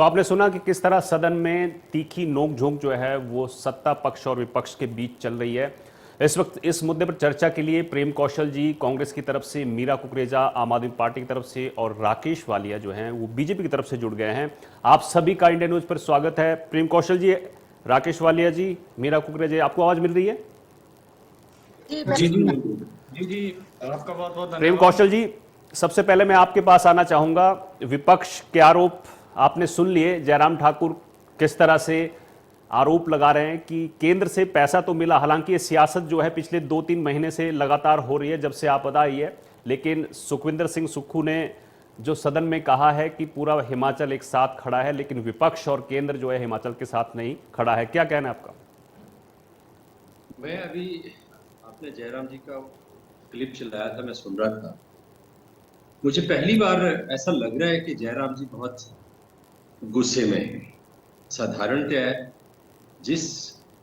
तो आपने सुना कि किस तरह सदन में तीखी नोक-झोंक जो है वो सत्ता पक्ष और विपक्ष के बीच चल रही है। इस वक्त इस मुद्दे पर चर्चा के लिए प्रेम कौशल जी कांग्रेस की तरफ से, मीरा कुकरेजा आम आदमी पार्टी की तरफ से और राकेश वालिया जो हैं वो बीजेपी की तरफ से जुड़ गए हैं। आप सभी का इंडिया न्यूज पर स्वागत है। प्रेम कौशल जी, राकेश वालिया जी, मीरा कुकरेजा, आपको आवाज मिल रही है? जी जी जी जी, आपका बहुत बहुत प्रेम धन्यवाद। कौशल जी, सबसे पहले मैं आपके पास आना चाहूंगा। विपक्ष के आरोप आपने सुन लिए। जयराम ठाकुर किस तरह से आरोप लगा रहे हैं कि केंद्र से पैसा तो मिला, हालांकि ये सियासत जो है पिछले 2-3 महीने से लगातार हो रही है जब से आपदा आई है, लेकिन सुखविंदर सिंह सुक्खू ने जो सदन में कहा है कि पूरा हिमाचल एक साथ खड़ा है, लेकिन विपक्ष और केंद्र जो है हिमाचल के साथ नहीं खड़ा है। क्या कहना है आपका? मैं अभी आपने जयराम जी का क्लिप चलाया था, मैं सुन रहा था। मुझे पहली बार ऐसा लग रहा है कि जयराम जी बहुत गुस्से में हैं। साधारणतः जिस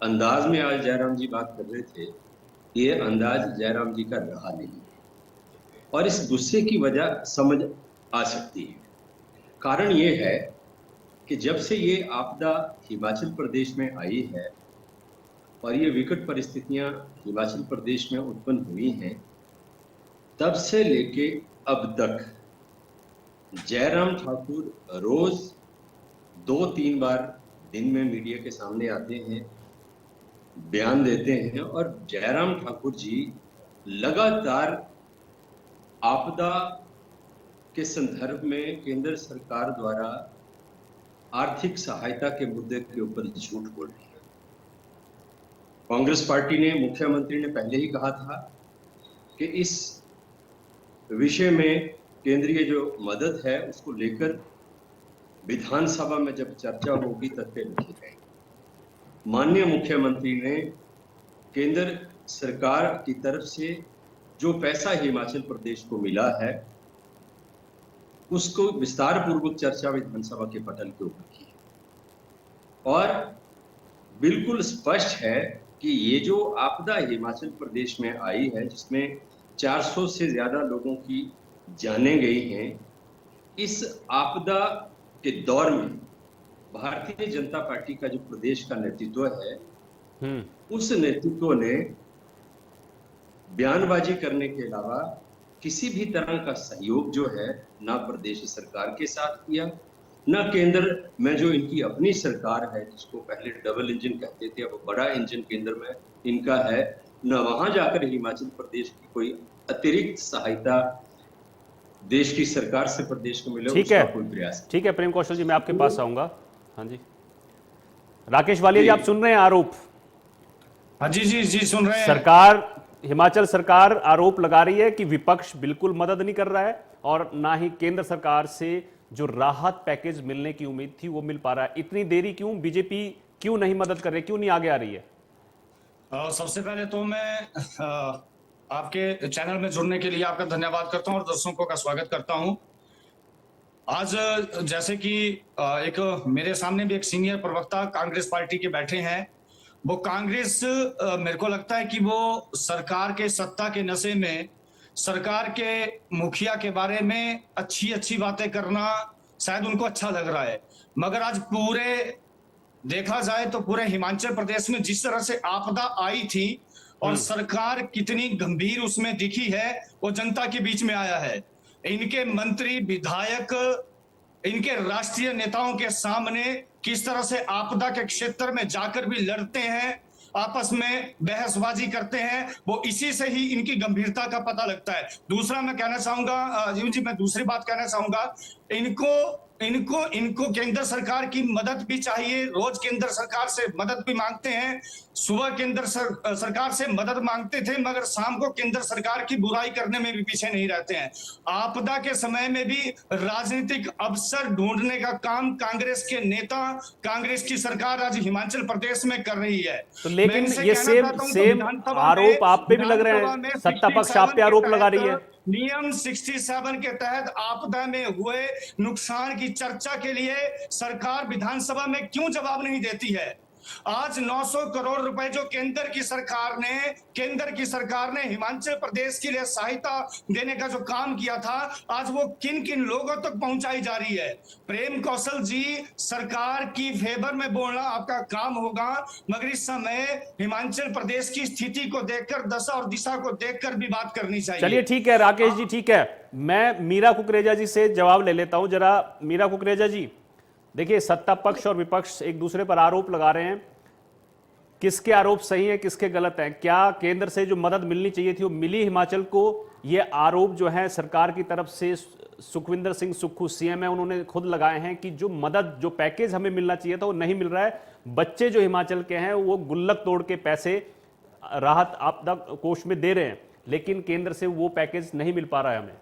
अंदाज में आज जयराम जी बात कर रहे थे, ये अंदाज जयराम जी का रहा नहीं और इस गुस्से की वजह समझ आ सकती है। कारण ये है कि जब से ये आपदा हिमाचल प्रदेश में आई है और ये विकट परिस्थितियां हिमाचल प्रदेश में उत्पन्न हुई हैं, तब से लेके अब तक जयराम ठाकुर रोज 2-3 बार दिन में मीडिया के सामने आते हैं, बयान देते हैं और जयराम ठाकुर जी लगातार आपदा के संदर्भ में केंद्र सरकार द्वारा आर्थिक सहायता के मुद्दे के ऊपर झूठ बोल रहे हैं। कांग्रेस पार्टी ने, मुख्यमंत्री ने पहले ही कहा था कि इस विषय में केंद्रीय जो मदद है उसको लेकर विधानसभा में जब चर्चा होगी तथ्य लिखे जाएंगे। माननीय मुख्यमंत्री ने केंद्र सरकार की तरफ से जो पैसा हिमाचल प्रदेश को मिला है उसको विस्तार पूर्वक चर्चा विधानसभा के पटल के ऊपर की और बिल्कुल स्पष्ट है कि ये जो आपदा हिमाचल प्रदेश में आई है, जिसमें 400 से ज्यादा लोगों की जानें गई हैं, इस आपदा के दौर में भारतीय जनता पार्टी का जो प्रदेश का नेतृत्व है, उस नेतृत्व ने बयानबाजी करने के अलावा किसी भी तरह का सहयोग जो है ना प्रदेश सरकार के साथ किया, ना केंद्र में जो इनकी अपनी सरकार है, जिसको पहले डबल इंजन कहते थे, अब बड़ा इंजन केंद्र में इनका है, ना वहां जाकर हिमाचल प्रदेश की कोई अतिरिक्त सहायता देश की सरकार से प्रदेश को मिले, उसका कोई प्रयास। ठीक है प्रेम कौशल जी, मैं आपके पास आऊंगा। हाँ जी, राकेश वालिया जी, आप सुन रहे हैं आरोप? हाँ जी जी जी, सुन रहे हैं। सरकार, हिमाचल सरकार आरोप लगा रही है कि विपक्ष बिल्कुल मदद नहीं कर रहा है और ना ही केंद्र सरकार से जो राहत पैकेज मिलने की उम्मीद थी वो मिल पा रहा है। इतनी देरी क्यों? बीजेपी क्यों नहीं मदद कर रही, क्यों नहीं आगे आ रही है? सबसे पहले तो मैं आपके चैनल में जुड़ने के लिए आपका धन्यवाद करता हूं और दर्शकों का स्वागत करता हूं। आज जैसे कि एक मेरे सामने भी एक सीनियर प्रवक्ता कांग्रेस पार्टी के बैठे हैं, वो कांग्रेस मेरे को लगता है कि वो सरकार के सत्ता के नशे में सरकार के मुखिया के बारे में अच्छी अच्छी बातें करना शायद उनको अच्छा लग रहा है, मगर आज पूरे देखा जाए तो पूरे हिमाचल प्रदेश में जिस तरह से आपदा आई थी और सरकार कितनी गंभीर उसमें दिखी है, वो जनता के बीच में आया है। इनके मंत्री, विधायक, इनके राष्ट्रीय नेताओं के सामने किस तरह से आपदा के क्षेत्र में जाकर भी लड़ते हैं, आपस में बहसबाजी करते हैं, वो इसी से ही इनकी गंभीरता का पता लगता है। दूसरा मैं कहना चाहूंगा जी, मैं दूसरी बात कहना चाहूंगा, इनको केंद्र सरकार की मदद भी चाहिए। रोज केंद्र सरकार से मदद भी मांगते हैं, सुबह केंद्र सरकार से मदद मांगते थे, मगर शाम को केंद्र सरकार की बुराई करने में भी पीछे नहीं रहते हैं। आपदा के समय में भी राजनीतिक अवसर ढूंढने का काम कांग्रेस के नेता, कांग्रेस की सरकार आज हिमाचल प्रदेश में कर रही है। तो लेकिन ये सेम आरोप आप पे भी लग रहे हैं, सत्ता पक्ष आप पे आरोप लगा रही है। नियम 67 के तहत आपदा में हुए नुकसान की चर्चा के लिए सरकार विधानसभा में क्यों जवाब नहीं देती है? आज 900 करोड़ रुपए जो केंद्र की सरकार ने हिमाचल प्रदेश के लिए सहायता देने का जो काम किया था, आज वो किन किन लोगों तक पहुंचाई जा रही है। प्रेम कौशल जी, सरकार की फेवर में बोलना आपका काम होगा, मगर इस समय हिमाचल प्रदेश की स्थिति को देखकर, दशा और दिशा को देखकर भी बात करनी चाहिए। चलिए ठीक है राकेश जी, ठीक है, मैं मीरा कुकरेजा जी से जवाब ले लेता हूं। जरा मीरा कुकरेजा जी, देखिए सत्ता पक्ष और विपक्ष एक दूसरे पर आरोप लगा रहे हैं, किसके आरोप सही है किसके गलत हैं? क्या केंद्र से जो मदद मिलनी चाहिए थी वो मिली हिमाचल को? ये आरोप जो है सरकार की तरफ से सुखविंदर सिंह सुक्खू सीएम है उन्होंने खुद लगाए हैं कि जो मदद, जो पैकेज हमें मिलना चाहिए था वो नहीं मिल रहा है। बच्चे जो हिमाचल के हैं वो गुल्लक तोड़ के पैसे राहत आपदा कोष में दे रहे हैं, लेकिन केंद्र से वो पैकेज नहीं मिल पा रहा है हमें।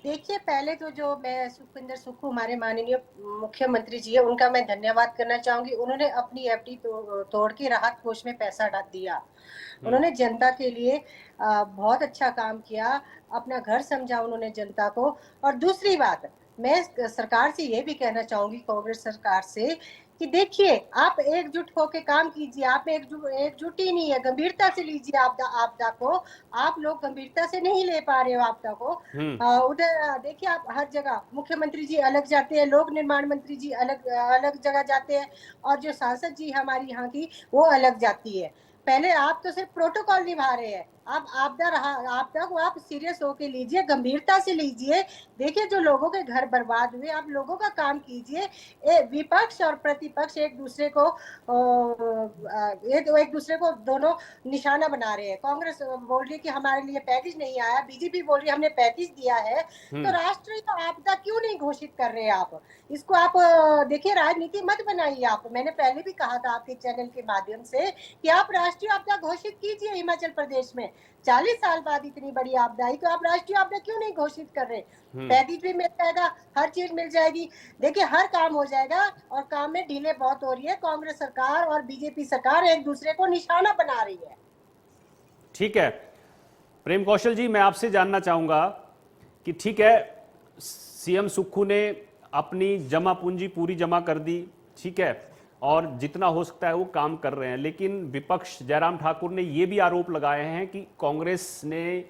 देखिए, पहले तो जो मैं सुखविंदर सुक्खू हमारे माननीय मुख्यमंत्री जी है, उनका मैं धन्यवाद करना चाहूंगी। उन्होंने अपनी एफडी तोड़ के राहत कोष में पैसा डाल दिया। उन्होंने जनता के लिए बहुत अच्छा काम किया, अपना घर समझा उन्होंने जनता को। और दूसरी बात, मैं सरकार से ये भी कहना चाहूंगी, कांग्रेस सरकार से, कि देखिए आप एकजुट होकर काम कीजिए। आप एकजुट ही नहीं है, गंभीरता से लीजिए आपदा को। आप लोग गंभीरता से नहीं ले पा रहे हो आपदा को। उधर देखिए, आप हर जगह मुख्यमंत्री जी अलग जाते हैं, लोक निर्माण मंत्री जी अलग अलग जगह जाते हैं, और जो सांसद जी हमारी यहाँ की वो अलग जाती है। पहले आप तो सिर्फ प्रोटोकॉल निभा रहे हैं, आप आपदा को आप सीरियस होके लीजिए, गंभीरता से लीजिए। देखिए, जो लोगों के घर बर्बाद हुए, आप लोगों का काम कीजिए। विपक्ष और प्रतिपक्ष एक दूसरे को दोनों निशाना बना रहे हैं। कांग्रेस बोल रही है कि हमारे लिए पैकेज नहीं आया, बीजेपी बोल रही है हमने पैकेज दिया है। तो राष्ट्रीय आपदा क्यों नहीं घोषित कर रहे आप? इसको आप देखिए, राजनीति मत बनाइए आप। मैंने पहले भी कहा था आपके चैनल के माध्यम से कि आप राष्ट्रीय आपदा घोषित कीजिए हिमाचल प्रदेश में। 40 साल बाद इतनी बड़ी आपदा आई, तो आप राष्ट्रीय आपदा क्यों नहीं घोषित कर रहे? पैकेज भी मिल जाएगा, हर चीज मिल जाएगी। देखिए, हर काम हो जाएगा, और काम में ढीले बहुत हो रही है। कांग्रेस सरकार और बीजेपी सरकार एक दूसरे को निशाना बना रही है। ठीक है प्रेम कौशल जी, मैं आपसे जानना चाहूंगा कि ठीक है, सीएम सुक्खू ने अपनी जमा पूंजी पूरी जमा कर दी, ठीक है, और जितना हो सकता है वो काम कर रहे हैं, लेकिन विपक्ष जयराम ठाकुर ने ये भी आरोप लगाए हैं कि कांग्रेस ने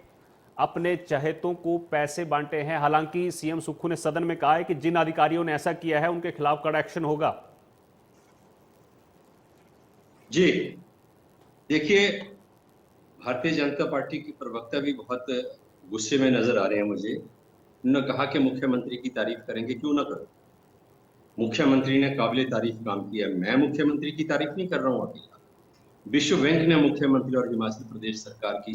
अपने चहेतों को पैसे बांटे हैं। हालांकि सीएम सुक्खू ने सदन में कहा है कि जिन अधिकारियों ने ऐसा किया है उनके खिलाफ कड़ा एक्शन होगा। जी देखिए, भारतीय जनता पार्टी की प्रवक्ता भी बहुत गुस्से में नजर आ रहे हैं मुझे। उन्होंने कहा कि मुख्यमंत्री की तारीफ करेंगे, क्यों ना करो। मुख्यमंत्री ने काबिले तारीफ काम किया। मैं मुख्यमंत्री की तारीफ नहीं कर रहा हूँ अकेला। विश्व बैंक ने मुख्यमंत्री और हिमाचल प्रदेश सरकार की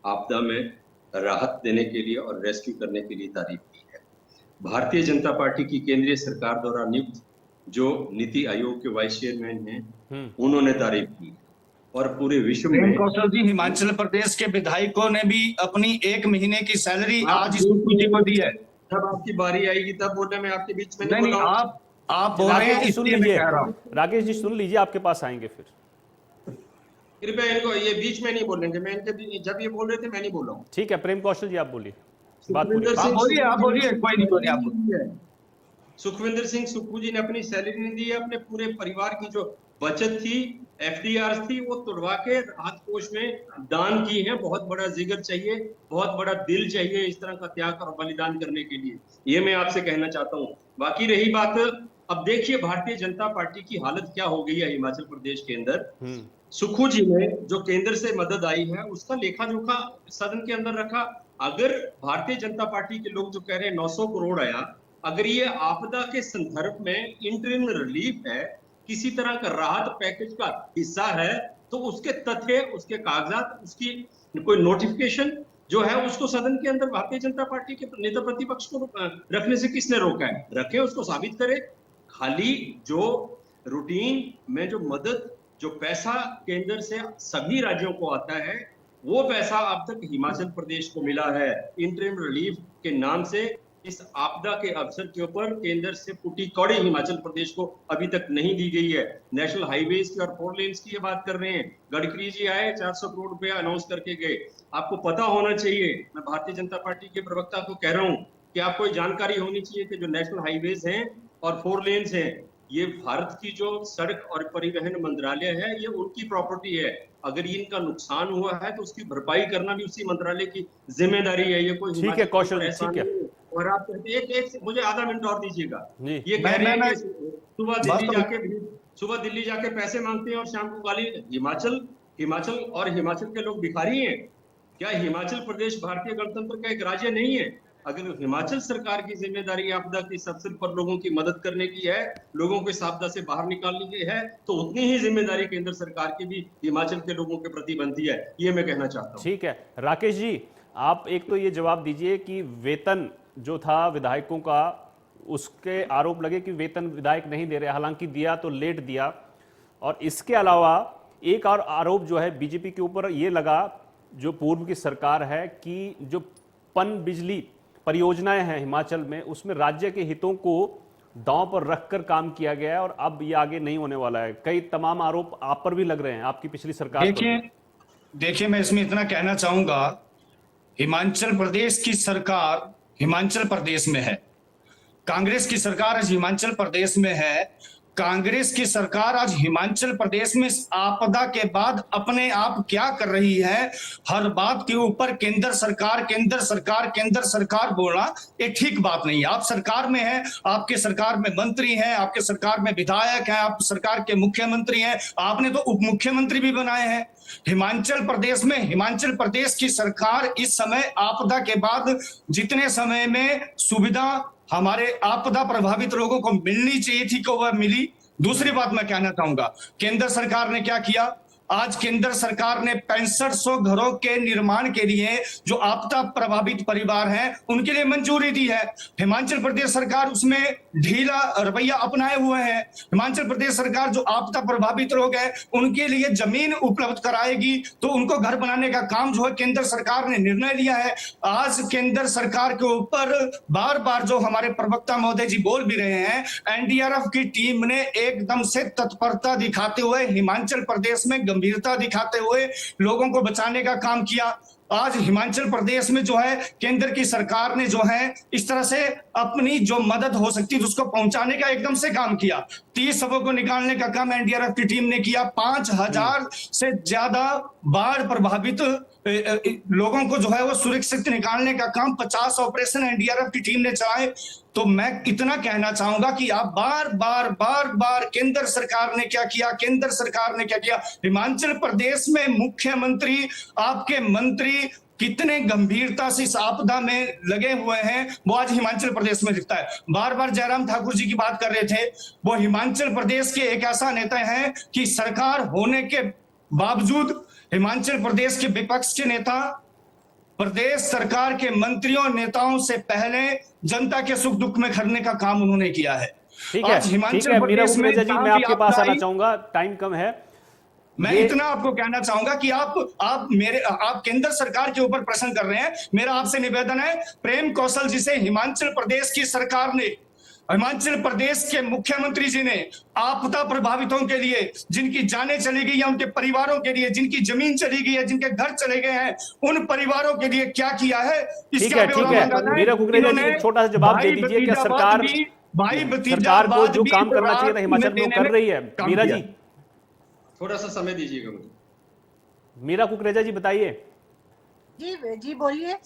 आपदा में राहत देने के लिए और रेस्क्यू करने के लिए तारीफ की है। भारतीय जनता पार्टी की केंद्रीय सरकार द्वारा नियुक्त जो नीति आयोग के वाइस चेयरमैन हैं, उन्होंने तारीफ की। और पूरे विश्व में कौशल जी, हिमाचल प्रदेश के विधायकों ने भी अपनी 1 महीने की सैलरी आज इस स्थिति को दी है। जब आपकी बारी आएगी तब बोलना, मैं आपके बीच में नहीं, आप बोल रहे हैं, सुन लीजिए राकेश जी, सुन लीजिए, आपके पास आएंगे फिर। कृपया इनको ये बीच में नहीं बोलेंगे। मैं इनके जब ये बोल रहे थे मैं नहीं बोला हूँ। ठीक है प्रेम कौशल जी, आप बोलिए, आप बोलिए, कोई नहीं, बोलिए आप। सुखविंदर सिंह सुक्खू जी ने अपनी सैलरी नहीं दी है। अपने पूरे परिवार की जो बचत थी, एफडीआर थी, वो तुड़वा के राहत कोष में दान की है। बहुत बड़ा जिगर चाहिए, बहुत बड़ा दिल चाहिए इस तरह का त्याग और बलिदान करने के लिए। ये मैं आपसे कहना चाहता हूँ। बाकी रही बात, अब देखिए भारतीय जनता पार्टी की हालत क्या हो गई है हिमाचल प्रदेश के अंदर। सुक्खू जी ने जो केंद्र से मदद आई है उसका लेखा जोखा सदन के अंदर रखा। अगर भारतीय जनता पार्टी के लोग जो कह रहे हैं 900 करोड़ आया, अगर ये आपदा के संदर्भ में इंटरिम रिलीफ है, किसी तरह का राहत पैकेज का हिस्सा है, तो उसके तथ्य, उसके कागजात, उसकी कोई नोटिफिकेशन जो है उसको सदन के अंदर भारतीय जनता पार्टी के नेता प्रतिपक्ष को रखने से किसने रोका है? रखे, उसको साबित करे। खाली जो रूटीन में जो मदद, जो पैसा केंद्र से सभी राज्यों को आता है, वो पैसा अब तक हिमाचल प्रदेश को मिला है इंटरिम रिलीफ के नाम से। इस आपदा के अवसर के ऊपर केंद्र से फूटी कौड़ी हिमाचल प्रदेश को अभी तक नहीं दी गई है। नेशनल हाईवेज की और 4 लेन्स की ये बात कर रहे हैं। गडकरी जी आए, 400 करोड़ रुपया अनाउंस करके गए। आपको पता होना चाहिए, मैं भारतीय जनता पार्टी के प्रवक्ता को कह रहा हूं कि आपको जानकारी होनी चाहिए कि जो नेशनल हाईवेज हैं और 4 लेन्स हैं, ये भारत की जो सड़क और परिवहन मंत्रालय है, ये उनकी प्रॉपर्टी है। अगर इनका नुकसान हुआ है तो उसकी भरपाई करना भी उसी मंत्रालय की जिम्मेदारी है। ये कोई ठीक है हिमाचल के कौशल ऊपर जी, एहसान ठीक है नहीं है। और आप कहते हैं एक मुझे आधा मिनट और दीजिएगा। जी। ये कह रहे हैं मैं कि सुबह दिल्ली जाके पैसे मांगते हैं और शाम को गाली। हिमाचल और हिमाचल के लोग भिखारी हैं क्या? हिमाचल प्रदेश भारतीय गणतंत्र का एक राज्य नहीं है? अगर हिमाचल सरकार की जिम्मेदारी आपदा के इस अवसर पर लोगों की मदद करने की है, लोगों को इस आपदा से बाहर निकालने की है, तो उतनी ही जिम्मेदारी केंद्र सरकार की भी हिमाचल के लोगों के प्रति बनती है। ये मैं कहना चाहता हूँ। ठीक है राकेश जी, आप एक तो ये जवाब दीजिए कि वेतन जो था विधायकों का, उसके आरोप लगे कि वेतन विधायक नहीं दे रहे, हालांकि दिया तो लेट दिया। और इसके अलावा एक और आरोप जो है बीजेपी के ऊपर ये लगा, जो पूर्व की सरकार है, कि जो पन बिजली परियोजनाएं हैं हिमाचल में, उसमें राज्य के हितों को दांव पर रखकर काम किया गया है और अब ये आगे नहीं होने वाला है। कई तमाम आरोप आप पर भी लग रहे हैं, आपकी पिछली सरकार पर। देखिए मैं इसमें इतना कहना चाहूंगा, हिमाचल प्रदेश की सरकार हिमाचल प्रदेश में है, कांग्रेस की सरकार आज हिमाचल प्रदेश में है। कांग्रेस की सरकार आज हिमाचल प्रदेश में इस आपदा के बाद अपने आप क्या कर रही है, हर बात के ऊपर केंद्र सरकार केंद्र सरकार केंद्र सरकार बोलना ये ठीक बात नहीं है। आप सरकार में हैं, आपके सरकार में मंत्री हैं, आपके सरकार में विधायक हैं, आप सरकार के मुख्यमंत्री हैं, आपने तो उप मुख्यमंत्री भी बनाए हैं। हिमाचल प्रदेश में हिमाचल प्रदेश की सरकार इस समय आपदा के बाद जितने समय में सुविधा हमारे आपदा प्रभावित लोगों को मिलनी चाहिए थी को वह मिली। दूसरी बात मैं कहना चाहूंगा, केंद्र सरकार ने क्या किया, आज केंद्र सरकार ने 6500 घरों के निर्माण के लिए जो आपदा प्रभावित परिवार हैं उनके लिए मंजूरी दी है। हिमाचल प्रदेश सरकार उसमें ढीला रवैया अपनाए हुए है। हिमाचल प्रदेश सरकार जो आपदा प्रभावित लोग हैं उनके लिए जमीन उपलब्ध कराएगी, तो उनको घर बनाने का काम जो है केंद्र सरकार ने निर्णय लिया है। आज केंद्र सरकार के ऊपर बार बार जो हमारे प्रवक्ता महोदय जी बोल भी रहे हैं, एनडीआरएफ की टीम ने एकदम से तत्परता दिखाते हुए, हिमाचल प्रदेश में गंभीरता दिखाते हुए लोगों को बचाने का काम किया। आज हिमाचल प्रदेश में जो है केंद्र की सरकार ने जो है इस तरह से अपनी जो मदद हो सकती है उसको पहुंचाने का एकदम से काम किया। 30 शवों को निकालने का काम एनडीआरएफ की टीम ने किया। 5000 से ज्यादा बाढ़ प्रभावित लोगों को जो है वो सुरक्षित निकालने का काम 50 ऑपरेशन एनडीआरएफ की टीम ने चलाए। तो मैं इतना कहना चाहूंगा कि आप बार बार केंद्र सरकार ने क्या किया, केंद्र सरकार ने क्या किया। हिमाचल प्रदेश में मुख्यमंत्री, आपके मंत्री कितने गंभीरता से इस आपदा में लगे हुए हैं वो आज हिमाचल प्रदेश में दिखता है। बार बार जयराम ठाकुर जी की बात कर रहे थे, वो हिमाचल प्रदेश के एक ऐसा नेता है कि सरकार होने के बावजूद हिमाचल प्रदेश के विपक्ष के नेता, प्रदेश सरकार के मंत्रियों नेताओं से पहले जनता के सुख दुख में खड़ने का काम उन्होंने किया है। ठीक है मीरा कुकरेजा जी, मैं आपके पास आना चाहूंगा, टाइम कम है। मैं इतना आपको कहना चाहूंगा कि आप केंद्र सरकार के ऊपर प्रश्न कर रहे हैं। मेरा आपसे निवेदन है, प्रेम कौशल जी से हिमाचल प्रदेश की सरकार ने, हिमाचल प्रदेश के मुख्यमंत्री जी ने आपदा प्रभावितों के लिए, जिनकी जानें चली गई या उनके परिवारों के लिए, जिनकी जमीन चली गई है, जिनके घर चले गए हैं, उन परिवारों के लिए क्या किया है, इसका ठीक है मीरा कुकरेजा जी, एक छोटा सा जवाब दे दीजिए। क्या सरकार को जो काम करना चाहिए था हिमाचल में कर रही है? मीरा जी थोड़ा सा समय दीजिएगा मुझे। मीरा कुकरेजा जी बताइए। जी बोलिए।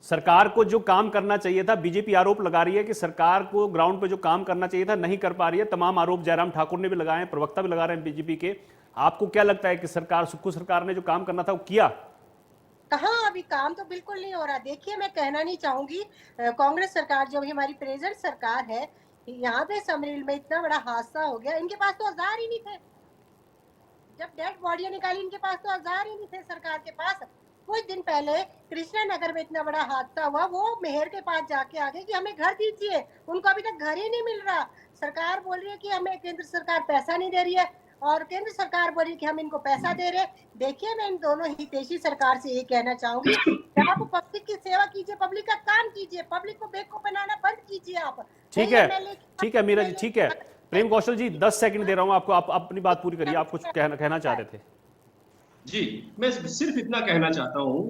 सरकार को जो काम करना चाहिए था, बीजेपी आरोप लगा रही है कि सरकार को ग्राउंड पे जो काम करना चाहिए था नहीं कर पा रही है। तमाम आरोप जयराम ठाकुर ने भी लगाए हैं, प्रवक्ता भी लगा रहे हैं बीजेपी के। आपको क्या लगता है कि सुक्खू सरकार ने जो काम करना था वो किया? कहाँ, अभी काम तो बिल्कुल नहीं हो रहा। देखिए मैं कहना नहीं चाहूंगी, कांग्रेस सरकार जो हमारी प्रेजेंट सरकार है, यहाँ पे समरील में इतना बड़ा हादसा हो गया, इनके पास तो औजार ही नहीं थे। जब डेड बॉडी निकाली इनके पास तो औजार ही नहीं थे सरकार के पास। कुछ दिन पहले कृष्णा नगर में इतना बड़ा हादसा हुआ, वो मेयर के पास जाके आ गए कि हमें घर दीजिए, उनको अभी तक घर ही नहीं मिल रहा। सरकार बोल रही है कि हमें केंद्र सरकार पैसा नहीं दे रही है और केंद्र सरकार बोल रही है कि हम इनको पैसा दे रहे। देखिए मैं इन दोनों हितैषी सरकार से ये कहना चाहूंगी, आप पब्लिक की सेवा कीजिए, पब्लिक का काम कीजिए, पब्लिक को बेवकूफ बनाना बंद कीजिए आप। ठीक है मीरा जी, ठीक है। प्रेम कौशल जी 10 सेकंड दे रहा हूं आपको, आप अपनी बात पूरी करिए। आप कुछ कहना चाह रहे थे। जी, मैं सिर्फ इतना कहना चाहता हूं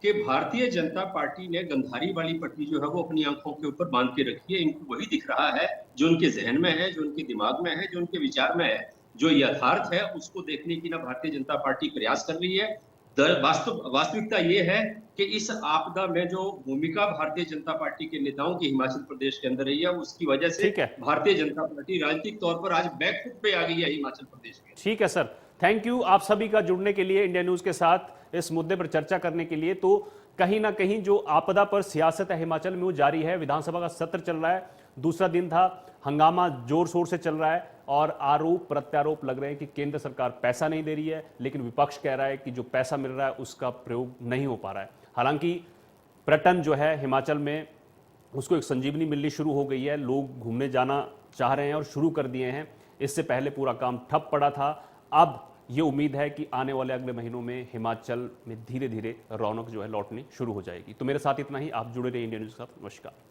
कि भारतीय जनता पार्टी ने गंधारी वाली पट्टी जो है वो अपनी आंखों के ऊपर बांध के रखी है। इनको वही दिख रहा है जो उनके जहन में है, जो उनके दिमाग में है, जो उनके विचार में है। जो यथार्थ है उसको देखने की ना भारतीय जनता पार्टी प्रयास कर रही है। वास्तविकता ये है कि इस आपदा में जो भूमिका भारतीय जनता पार्टी के नेताओं की हिमाचल प्रदेश के अंदर रही है, उसकी वजह से ठीक है। भारतीय जनता पार्टी राजनीतिक तौर पर आज बैकफुट पे आ गई है हिमाचल प्रदेश के। ठीक है सर, थैंक यू आप सभी का जुड़ने के लिए, इंडिया न्यूज के साथ इस मुद्दे पर चर्चा करने के लिए। तो कहीं ना कहीं जो आपदा पर सियासत है हिमाचल में वो जारी है। विधानसभा का सत्र चल रहा है, दूसरा दिन था, हंगामा जोर शोर से चल रहा है और आरोप प्रत्यारोप लग रहे हैं कि केंद्र सरकार पैसा नहीं दे रही है, लेकिन विपक्ष कह रहा है कि जो पैसा मिल रहा है उसका प्रयोग नहीं हो पा रहा है। हालांकि पर्यटन जो है हिमाचल में उसको एक संजीवनी मिलनी शुरू हो गई है, लोग घूमने जाना चाह रहे हैं और शुरू कर दिए हैं। इससे पहले पूरा काम ठप पड़ा था। अब ये उम्मीद है कि आने वाले अगले महीनों में हिमाचल में धीरे धीरे रौनक जो है लौटनी शुरू हो जाएगी। तो मेरे साथ इतना ही, आप जुड़े रहिए इंडिया न्यूज़ के साथ। नमस्कार।